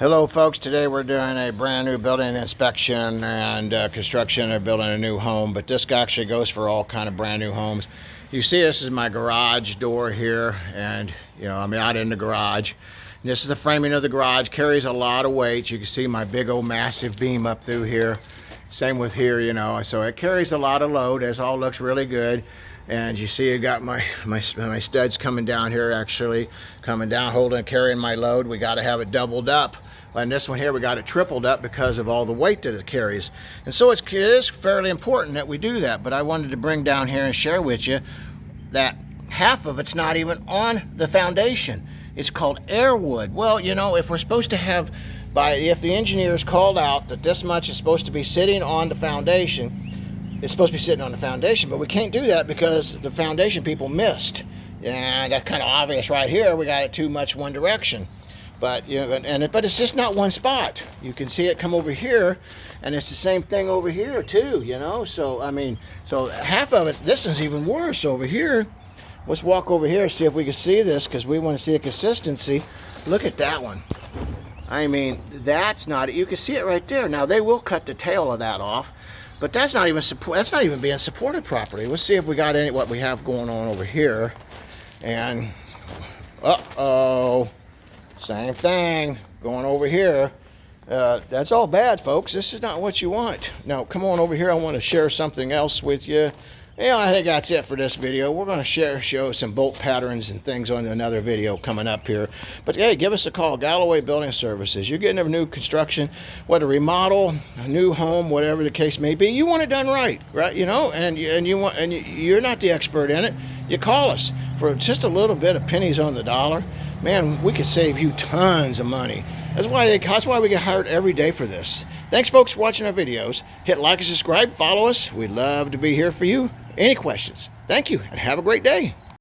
Hello folks, today we're doing a brand new building inspection and construction of building a new home, but this actually goes for all kind of brand new homes. You see, this is my garage door here, and I'm out in the garage. And this is the framing of the garage, carries a lot of weight. You can see my big old massive beam up through here. Same with here, so it carries a lot of load. This all looks really good. And you see I got my studs coming down here, actually coming down, carrying my load. We got to have it doubled up. And this one here, we got it tripled up because of all the weight that it carries. And so it is fairly important that we do that. But I wanted to bring down here and share with you that half of it's not even on the foundation. It's called air wood. Well, if we're supposed to have, if the engineers called out that this much is supposed to be sitting on the foundation, it's supposed to be sitting on the foundation, but we can't do that because the foundation people missed. And that's kind of obvious right here. We got it too much one direction. But but it's just not one spot. You can see it come over here, and it's the same thing over here too. So half of it. This is even worse over here. Let's walk over here, see if we can see this, because we want to see a consistency. Look at that one. That's not. You can see it right there. Now they will cut the tail of that off, but that's not even being supported properly. Let's see if we got what we have going on over here. And same thing going over here. That's all bad, folks. This is not what you want. Now come on over here. I want to share something else with you. I think that's it for this video. We're going to show some bolt patterns and things on another video coming up here. But hey, give us a call. Galloway Building Services. You're getting a new construction, whether remodel, a new home, whatever the case may be. You want it done right? And you're not the expert in it. You call us for just a little bit of pennies on the dollar. Man, we could save you tons of money. That's why we get hired every day for this. Thanks, folks, for watching our videos. Hit like and subscribe. Follow us. We'd love to be here for you. Any questions? Thank you, and have a great day.